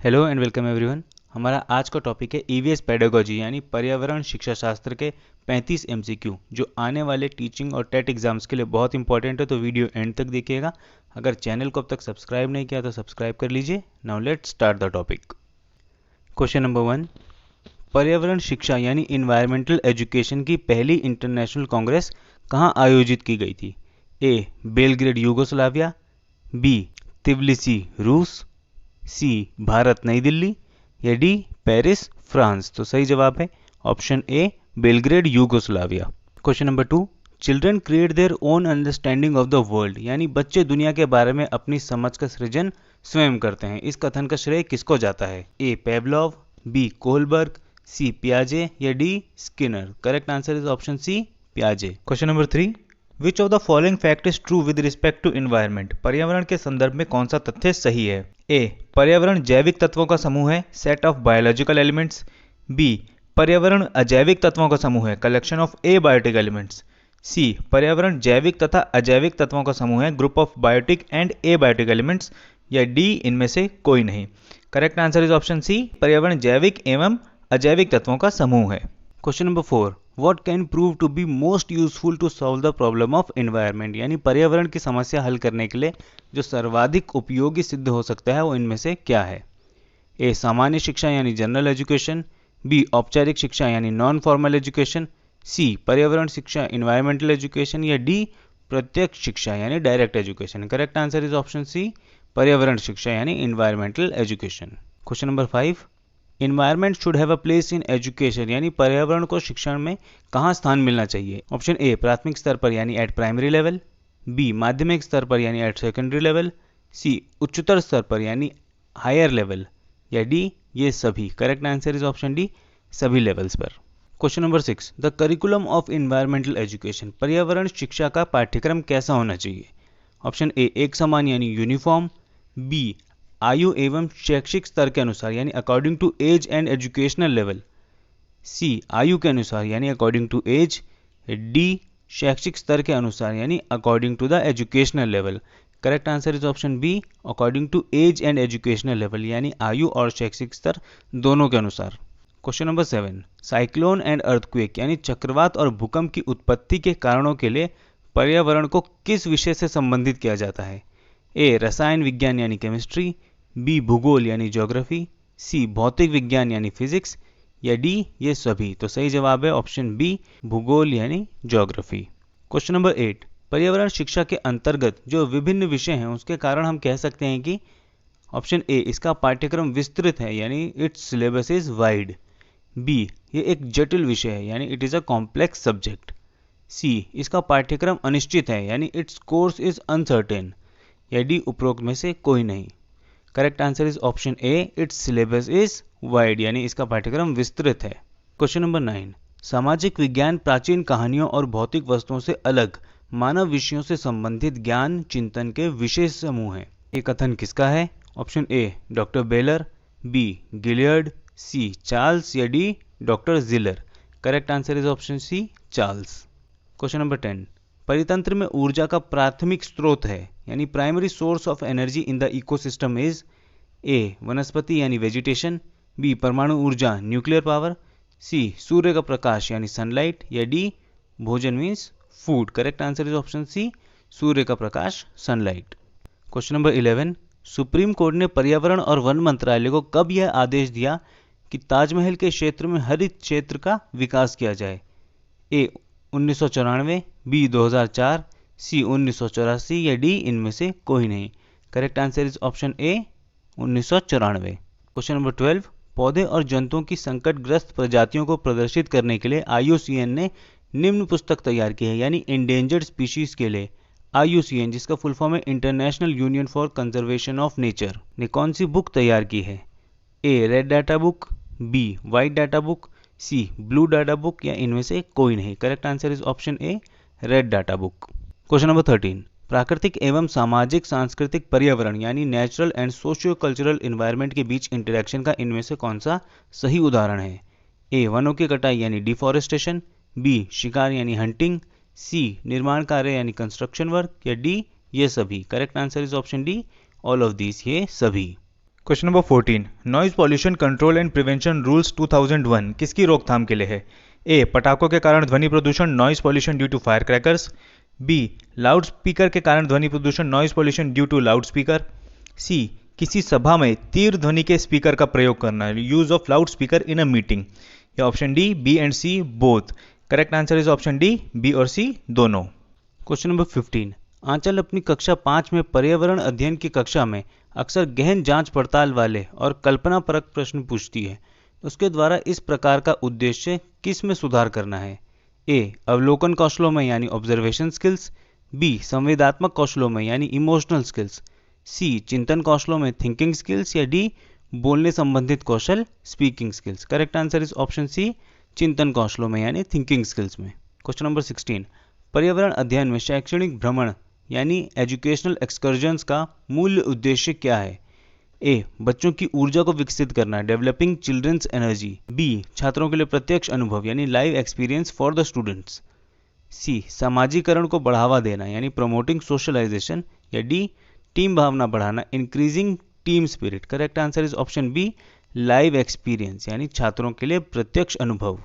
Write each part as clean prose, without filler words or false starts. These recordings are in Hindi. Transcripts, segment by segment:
Hello and welcome everyone. हमारा आज का टॉपिक है ईवीएस पेडागोजी यानी पर्यावरण शिक्षा शास्त्र के 35 एमसीक्यू जो आने वाले टीचिंग और टेट एग्जाम्स के लिए बहुत इंपॉर्टेंट है, तो वीडियो एंड तक देखिएगा। अगर चैनल को अब तक सब्सक्राइब नहीं किया तो सब्सक्राइब कर लीजिए। Now let's start the topic. Question number 1, पर्यावरण शिक्षा यानी इन्वायरमेंटल एजुकेशन की पहली इंटरनेशनल कांग्रेस कहाँ आयोजित की गई थी? ए बेलग्रेड यूगोस्लाविया, बी तिबिलिसी रूस, सी भारत नई दिल्ली या डी पेरिस फ्रांस। तो सही जवाब है option A Belgrade Yugoslavia. Question number 2, children create their own understanding of the world यानी बच्चे दुनिया के बारे में अपनी समझ का सृजन स्वयं करते हैं। इस कथन का श्रेय किसको जाता है? ए पेवलोव, बी कोलबर्ग, सी पियाजे या D Skinner. Correct answer is option C पियाजे। Question number 3, which of the following fact is true with respect to environment? पर्यावरण के संदर्भ में कौन सा तथ्य सही है? ए पर्यावरण जैविक तत्वों का समूह है, set of biological elements. B पर्यावरण अजैविक तत्वों का समूह है, collection of abiotic elements. C पर्यावरण जैविक तथा अजैविक तत्वों का समूह है, group of biotic and abiotic elements. या डी इनमें से कोई नहीं। Correct answer is option C पर्यावरण जैविक एवं अजैविक तत्वों का समूह है। Question number 4, What can prove to be most useful to solve the problem of environment? यानी पर्यावरण की समस्या हल करने के लिए जो सर्वाधिक उपयोगी सिद्ध हो सकता है वो इनमें से क्या है? ए सामान्य शिक्षा यानी जनरल एजुकेशन, बी औपचारिक शिक्षा यानी नॉन फॉर्मल एजुकेशन, सी पर्यावरण शिक्षा इन्वायरमेंटल एजुकेशन या डी प्रत्यक्ष शिक्षा यानी direct education. Correct answer is option C पर्यावरण शिक्षा यानी environmental education. Question number 5, environment should have a place in education यानी पर्यावरण को शिक्षण में कहाँ स्थान मिलना चाहिए? ऑप्शन ए प्राथमिक स्तर पर यानी एट प्राइमरी लेवल, बी माध्यमिक स्तर पर यानी एट सेकेंडरी लेवल, सी उच्चतर स्तर पर यानी हायर लेवल या डी ये सभी। Correct answer is option D सभी लेवल्स पर। Question number 6, the curriculum of environmental education पर्यावरण शिक्षा का पाठ्यक्रम कैसा होना चाहिए? ऑप्शन ए एक समान यानी यूनिफॉर्म, बी आयु एवं शैक्षिक स्तर के अनुसार यानी according to age and educational level, C आयु के अनुसार यानी अकॉर्डिंग टू एज, डी शैक्षिक स्तर के अनुसार यानी according to the educational level. Correct answer is option B according to age and educational level यानी आयु और शैक्षिक स्तर दोनों के अनुसार। Question number 7, cyclone and earthquake यानी चक्रवात और भूकंप की उत्पत्ति के कारणों के लिए पर्यावरण को किस विषय से संबंधित किया जाता है? ए रसायन विज्ञान यानी केमिस्ट्री, बी भूगोल यानी ज्योग्राफी, सी भौतिक विज्ञान यानी फिजिक्स या डी ये सभी। तो सही जवाब है ऑप्शन बी भूगोल यानी ज्योग्राफी। क्वेश्चन नंबर 8, पर्यावरण शिक्षा के अंतर्गत जो विभिन्न विषय हैं उसके कारण हम कह सकते हैं कि ऑप्शन ए इसका पाठ्यक्रम विस्तृत है यानी its syllabus is wide, B ये एक जटिल विषय है यानी it is a complex subject, C इसका पाठ्यक्रम अनिश्चित है यानी इट्स कोर्स इज अनसर्टेन या डी उपरोक्त में से कोई नहीं। Correct answer is option A its syllabus is wide यानी इसका पाठ्यक्रम विस्तृत है। क्वेश्चन नंबर 9, सामाजिक विज्ञान प्राचीन कहानियों और भौतिक वस्तुओं से अलग मानव विषयों से संबंधित ज्ञान चिंतन के विशेष समूह है। ये कथन किसका है? Option A doctor Baylor, B Gilliard, C Charles या D doctor Ziller. Correct answer is option C Charles. Question number 10, परितंत्र में ऊर्जा का प्राथमिक स्रोत है यानी primary source of energy in the ecosystem is A वनस्पति यानी वेजिटेशन, बी परमाणु ऊर्जा न्यूक्लियर पावर, सी सूर्य का प्रकाश यानी सनलाइट या डी भोजन means food. Correct answer is option C सूर्य का प्रकाश sunlight. Question number 11, supreme court ने पर्यावरण और वन मंत्रालय को कब यह आदेश दिया कि ताजमहल के क्षेत्र में हरित क्षेत्र का विकास किया जाए? ए 1994, बी 2004, सी 1984 या डी इनमें से कोई नहीं। Correct answer is option A 1994। Question number 12, पौधे और जंतुओं की संकटग्रस्त प्रजातियों को प्रदर्शित करने के लिए IUCN ने निम्न पुस्तक तैयार की है यानी इंडेंजर्ड स्पीशीज के लिए IUCN जिसका फुल फॉर्म है international union for conservation of nature ने कौन सी बुक तैयार की है? A red data book, B white data book, C blue data book या इनमें से कोई नहीं। Correct answer is option A red data book. Question number 13, प्राकृतिक एवं सामाजिक सांस्कृतिक पर्यावरण यानी natural and socio cultural environment के बीच इंटरेक्शन का इनमें से कौन सा सही उदाहरण है? ए वनों की कटाई यानी डिफॉरेस्टेशन, बी शिकार यानी हंटिंग, सी निर्माण कार्य यानी कंस्ट्रक्शन वर्क या डी ये सभी। Correct answer is option D all of these ये सभी। Question number 14, noise pollution control and prevention rules 2001 किसकी रोकथाम के लिए है? ए, पटाखों के कारण ध्वनि प्रदूषण, noise pollution due to fire crackers. B, loud speaker के कारण ध्वनि प्रदूषण, noise pollution due to loud speaker. C, किसी सभा में तीव्र ध्वनि के स्पीकर का प्रयोग करना, use of loud speaker in a meeting. या option D, B and C both. Correct answer is option D, B और सी दोनों। क्वेश्चन नंबर 15, आंचल अपनी कक्षा 5 में पर्यावरण अध्ययन की कक्षा में अक्सर गहन जांच पड़ताल वाले और कल्पनापरक प्रश्न पूछती है। उसके द्वारा इस प्रकार का उद्देश्य किस में सुधार करना है? ए, अवलोकन कौशलों में यानी ऑब्जर्वेशन स्किल्स। बी, संवेदात्मक कौशलों में यानी इमोशनल स्किल्स। सी, चिंतन कौशलों में थिंकिंग स्किल्स। या डी, बोलने संबंधित कौशल speaking skills. Correct answer is option C, चिंतन कौशलों में यानी थिंकिंग स्किल्स में। क्वेश्चन नंबर 16, पर्यावरण अध्ययन में शैक्षणिक भ्रमण यानी एजुकेशनल एक्सकर्जन्स का मूल उद्देश्य क्या है? ए, बच्चों की ऊर्जा को विकसित करना, डेवलपिंग चिल्ड्रंस एनर्जी। बी, छात्रों के लिए प्रत्यक्ष अनुभव यानी live experience for the students. C, सामाजिकरण को बढ़ावा देना यानी प्रमोटिंग सोशलाइजेशन। या डी, टीम भावना बढ़ाना, increasing team spirit. Correct answer is option B, live experience यानी छात्रों के लिए प्रत्यक्ष अनुभव।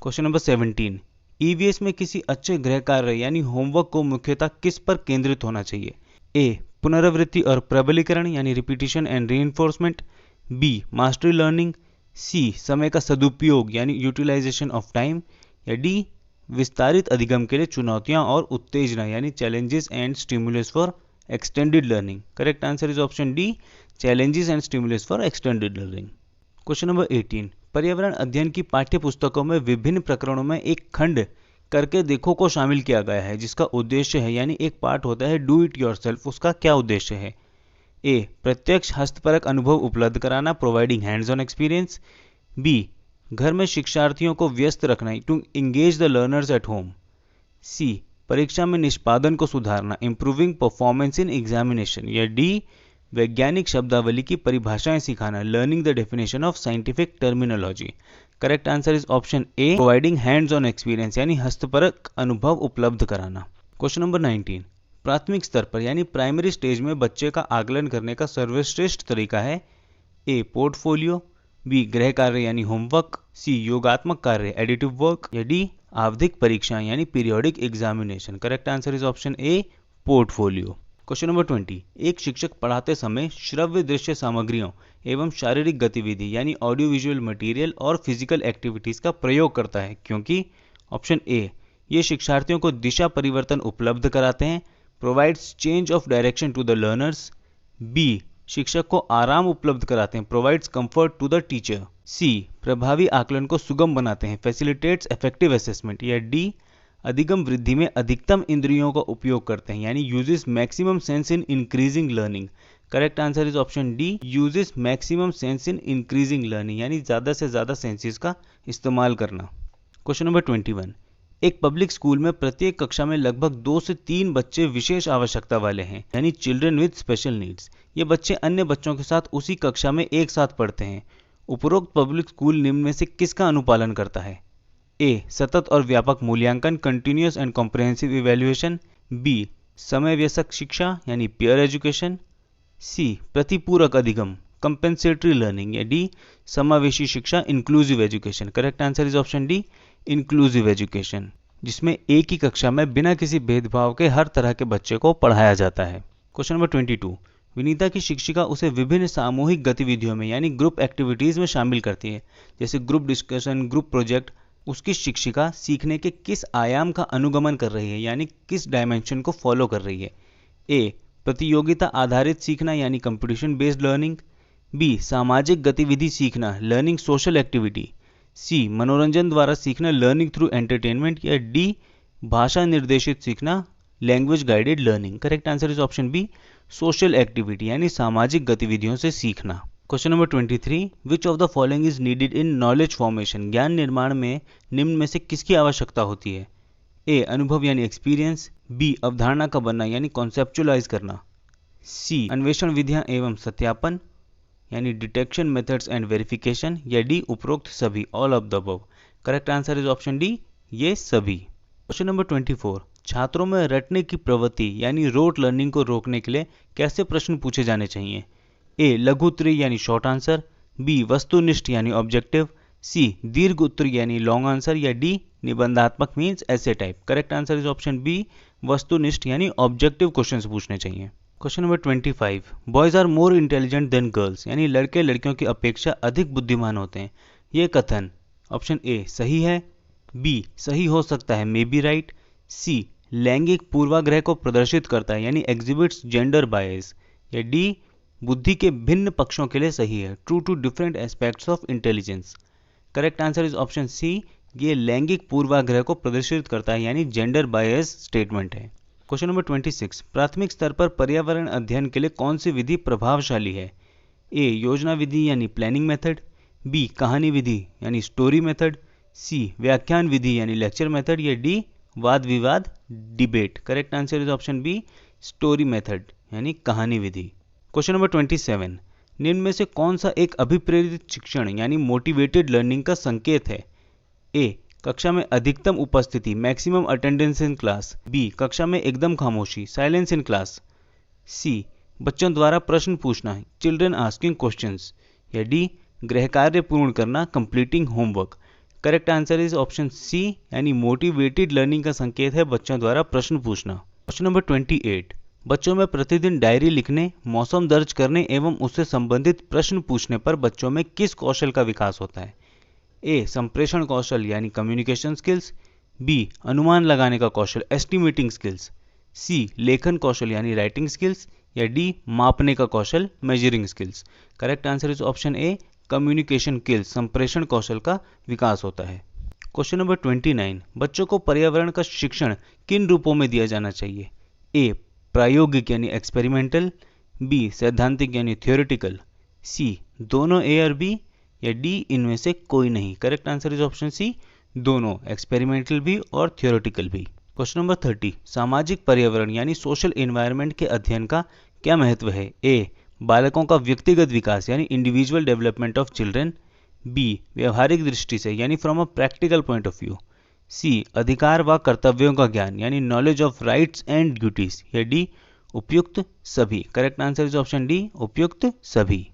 क्वेश्चन नंबर 17, ईवीएस में किसी अच्छे गृह कार्य यानी होमवर्क को मुख्यतः किस पर केंद्रित होना चाहिए? ए, पुनरावृत्ति और प्रबलीकरण यानी repetition and reinforcement. B, mastery learning. C, समय का सदुपयोग यानी यूटिलाइजेशन ऑफ टाइम। या डी, विस्तारित अधिगम के लिए चुनौतियां और उत्तेजना यानी challenges and stimulus for extended learning. Correct answer is option D, challenges and stimulus for extended learning. Question number 18, पर्यावरण अध्ययन की पाठ्य पुस्तकों में विभिन्न प्रकरणों में एक खंड करके देखो को शामिल किया गया है जिसका उद्देश्य है यानी एक पार्ट होता है डू इट योरसेल्फ, उसका क्या उद्देश्य है? ए, प्रत्यक्ष हस्तपरक अनुभव उपलब्ध कराना, providing hands on experience. B, घर में शिक्षार्थियों को व्यस्त रखना, to engage the learners at home. C, परीक्षा में निष्पादन को सुधारना, इंप्रूविंग परफॉर्मेंस इन एग्जामिनेशन। या डी, वैज्ञानिक शब्दावली की परिभाषाएं सिखाना, learning the definition of scientific terminology. Correct answer is option A, providing hands on experience यानी हस्तपरक अनुभव उपलब्ध कराना। क्वेश्चन नंबर 19, प्राथमिक स्तर पर यानी प्राइमरी स्टेज में बच्चे का आकलन करने का सर्वश्रेष्ठ तरीका है? ए, पोर्टफोलियो। बी, गृह कार्य यानी होमवर्क। सी, योगात्मक कार्य एडिटिव वर्क। या डी, आवधिक परीक्षा यानी periodic examination. Correct answer is option A, portfolio. Question number 20, एक शिक्षक पढ़ाते समय श्रव्य दृश्य सामग्रियों एवं शारीरिक गतिविधि यानी ऑडियो विजुअल मटेरियल और फिजिकल एक्टिविटीज का प्रयोग करता है क्योंकि ऑप्शन ए, ये शिक्षार्थियों को दिशा परिवर्तन उपलब्ध कराते हैं, provides change of direction to the learners. B, शिक्षक को आराम उपलब्ध कराते हैं, provides comfort to the teacher. C, प्रभावी आकलन को सुगम बनाते हैं, फैसिलिटेट्स इफेक्टिव असेसमेंट। या डी, अधिगम वृद्धि में अधिकतम इंद्रियों का उपयोग करते हैं यानी uses maximum sense in increasing learning. Correct answer is option D, uses maximum sense in increasing learning यानी ज़्यादा से ज़्यादा सेंसेस का इस्तेमाल करना। क्वेश्चन नंबर 21, एक पब्लिक स्कूल में प्रत्येक कक्षा में लगभग 2 से 3 बच्चे विशेष आवश्यकता वाले हैं यानी चिल्ड्रन विद स्पेशल नीड्स। ये बच्चे अन्य बच्चों के साथ उसी कक्षा में एक साथ पढ़ते हैं। उपरोक्त पब्लिक स्कूल निम्न में से किसका अनुपालन करता है? ए, सतत और व्यापक मूल्यांकन, continuous and comprehensive evaluation. B, समय व्यस्क शिक्षा यानी पीयर एजुकेशन। सी, प्रतिपूरक अधिगम, कंपेंसेटरी लर्निंग। या डी, समावेशी शिक्षा, inclusive education. Correct answer is option D, inclusive education, जिसमें एक ही कक्षा में बिना किसी भेदभाव के हर तरह के बच्चे को पढ़ाया जाता है। क्वेश्चन नंबर 22, विनीता की शिक्षिका उसे विभिन्न सामूहिक गतिविधियों में यानी ग्रुप एक्टिविटीज में शामिल करती है जैसे ग्रुप डिस्कशन, ग्रुप प्रोजेक्ट। उसकी शिक्षिका सीखने के किस आयाम का अनुगमन कर रही है यानी किस डायमेंशन को फॉलो कर रही है? ए, प्रतियोगिता आधारित सीखना यानी कंपटीशन बेस्ड लर्निंग। बी, सामाजिक गतिविधि सीखना, लर्निंग सोशल एक्टिविटी। सी, मनोरंजन द्वारा सीखना, लर्निंग थ्रू एंटरटेनमेंट। या डी, भाषा निर्देशित सीखना, language guided learning. Correct answer is option B, social activity यानी सामाजिक गतिविधियों से सीखना। Question number 23, which of the following is needed in knowledge formation, ज्ञान निर्माण में निम्न में से किसकी आवश्यकता होती है? ए, अनुभव यानी एक्सपीरियंस। बी, अवधारणा का बनना यानी कॉन्सेप्चुअलाइज करना। सी, अन्वेषण विधियां एवं सत्यापन यानी डिटेक्शन मेथड्स एंड वेरिफिकेशन। या डी, उपरोक्त सभी, all of the above. Correct answer is option D, ये सभी। क्वेश्चन नंबर 24, छात्रों में रटने की प्रवृत्ति यानी रोट लर्निंग को रोकने के लिए कैसे प्रश्न पूछे जाने चाहिए? ए लघु उत्तरीय यानी शॉर्ट आंसर, बी वस्तुनिष्ठ यानी ऑब्जेक्टिव, सी दीर्घ उत्तरीय यानी लॉन्ग आंसर, या डी निबंधात्मक मीन्स ऐसे type. Correct answer is option B वस्तुनिष्ठ यानी ऑब्जेक्टिव क्वेश्चंस पूछने चाहिए। Question number 25, boys are more intelligent than girls यानी लड़के लड़कियों की अपेक्षा अधिक बुद्धिमान होते हैं। ये कथन ऑप्शन ए सही है, बी सही हो सकता है मे बी राइट, सी लैंगिक पूर्वाग्रह को प्रदर्शित करता है यानी एग्जिबिट्स जेंडर बायस, या डी बुद्धि के भिन्न पक्षों के लिए सही है true to different aspects of intelligence. Correct answer is option C, ये लैंगिक पूर्वाग्रह को प्रदर्शित करता है यानी जेंडर बायस स्टेटमेंट है। क्वेश्चन नंबर 26, प्राथमिक स्तर पर पर्यावरण अध्ययन के लिए कौन सी विधि प्रभावशाली है? ए योजना विधि यानी प्लानिंग मेथड, बी कहानी विधि यानी स्टोरी मेथड, सी व्याख्यान विधि यानी लेक्चर मेथड, या डी वाद विवाद debate. Correct answer is option B story method यानी कहानी विधि। क्वेश्चन नंबर 27, निम्न में से कौन सा एक अभिप्रेरित शिक्षण यानी मोटिवेटेड लर्निंग का संकेत है? ए कक्षा में अधिकतम उपस्थिति maximum attendance in class, B कक्षा में एकदम खामोशी साइलेंस इन क्लास, सी बच्चों द्वारा प्रश्न पूछना चिल्ड्रन आस्किंग क्वेश्चंस, या डी गृह कार्य पूर्ण करना completing homework. Correct answer is option C यानी मोटिवेटेड लर्निंग का संकेत है बच्चों द्वारा प्रश्न पूछना। क्वेश्चन नंबर 28, बच्चों में प्रतिदिन डायरी लिखने, मौसम दर्ज करने एवं उससे संबंधित प्रश्न पूछने पर बच्चों में किस कौशल का विकास होता है? ए संप्रेषण कौशल यानी कम्युनिकेशन स्किल्स, बी अनुमान लगाने का कौशल एस्टिमेटिंग स्किल्स, सी लेखन कौशल यानी राइटिंग स्किल्स, या डी मापने का कौशल measuring skills. Correct answer is option A communication skills संप्रेषण कौशल का विकास होता है। क्वेश्चन नंबर 29, बच्चों को पर्यावरण का शिक्षण किन रूपों में दिया जाना चाहिए? ए प्रायोगिक यानी एक्सपेरिमेंटल, बी सैद्धांतिक यानी थ्योरेटिकल, सी दोनों ए और बी, या डी इनमें से कोई नहीं। Correct answer is option C दोनों एक्सपेरिमेंटल भी और थ्योरेटिकल भी। क्वेश्चन नंबर 30, सामाजिक पर्यावरण यानी सोशल एनवायरनमेंट के अध्ययन का क्या महत्व है? ए बालकों का व्यक्तिगत विकास यानी individual development of children, B व्यवहारिक दृष्टि से यानी from a practical point of view, C अधिकार व कर्तव्यों का ज्ञान यानी knowledge of rights and duties, या डी उपयुक्त सभी। Correct answer is option D उपयुक्त सभी।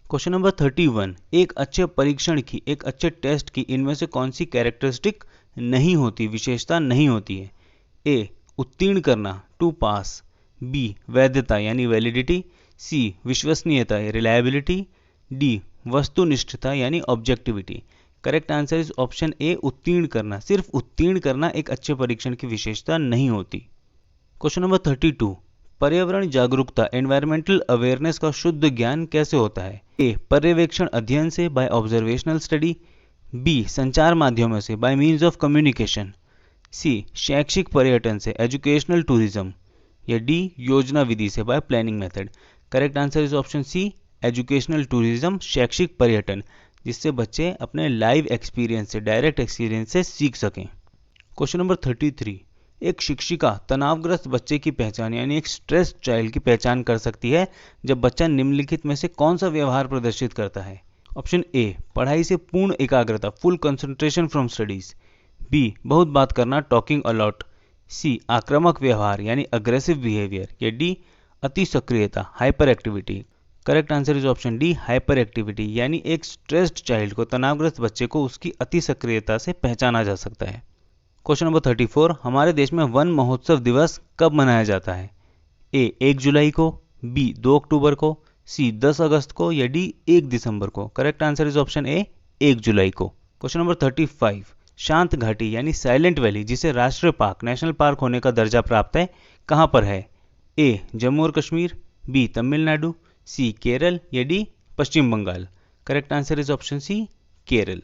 क्वेश्चन नंबर 31, एक अच्छे परीक्षण की एक अच्छे टेस्ट की इनमें से कौन सी कैरेक्टरिस्टिक नहीं होती विशेषता नहीं होती है? ए उत्तीर्ण करना टू पास, बी वैधता यानी वैलिडिटी, सी विश्वसनीयता रिलायबिलिटी, डी वस्तुनिष्ठता यानी objectivity. Correct answer is option ए उत्तीर्ण करना, सिर्फ उत्तीर्ण करना एक अच्छे परीक्षण की विशेषता नहीं होती। क्वेश्चन नंबर 32, पर्यावरण जागरूकता एनवायरमेंटल अवेयरनेस का शुद्ध ज्ञान कैसे होता है? ए पर्यवेक्षण अध्ययन से बाय ऑब्जर्वेशनल स्टडी, बी संचार माध्यमों से बाय मीन्स ऑफ कम्युनिकेशन, सी शैक्षिक पर्यटन से एजुकेशनल टूरिज्म, या डी योजना विधि से by planning method. Correct answer is option C educational tourism शैक्षिक पर्यटन, जिससे बच्चे अपने लाइव एक्सपीरियंस से डायरेक्ट एक्सपीरियंस से सीख सकें। क्वेश्चन नंबर 33, एक शिक्षिका तनावग्रस्त बच्चे की पहचान यानी एक स्ट्रेस्ड चाइल्ड की पहचान कर सकती है जब बच्चा निम्नलिखित में से कौन सा व्यवहार प्रदर्शित करता है? ऑप्शन ए पढ़ाई से पूर्ण एकाग्रता full concentration from studies, B बहुत बात करना टॉकिंग अलॉट, सी आक्रामक व्यवहार यानी अग्रेसिव बिहेवियर, या डी अति सक्रियता hyper activity. Correct answer is option D hyper activity, यानी एक स्ट्रेस्ड चाइल्ड को तनावग्रस्त बच्चे को उसकी अति सक्रियता से पहचाना जा सकता है। क्वेश्चन नंबर 34, हमारे देश में वन महोत्सव दिवस कब मनाया जाता है? ए 1 जुलाई को, बी 2 अक्टूबर को, सी 10 अगस्त को, या डी 1 दिसंबर को। करेक्ट आंसर इज ऑप्शन ए 1 जुलाई को। क्वेश्चन नंबर 35, शांत घाटी यानी साइलेंट वैली जिसे राष्ट्रीय पार्क नेशनल पार्क होने का दर्जा प्राप्त है कहां पर है? ए जम्मू और कश्मीर, बी तमिलनाडु, सी केरल, या D Paschim Bangal. Correct answer is option C Kerala.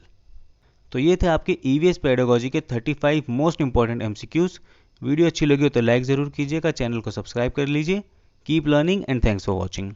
तो ये थे आपके ईवीएस पेडागोजी के 35 मोस्ट इंपॉर्टेंट एमसीक्यूज। वीडियो अच्छी लगी हो तो लाइक ज़रूर कीजिएगा, चैनल को सब्सक्राइब कर लीजिए। Keep learning and thanks for watching.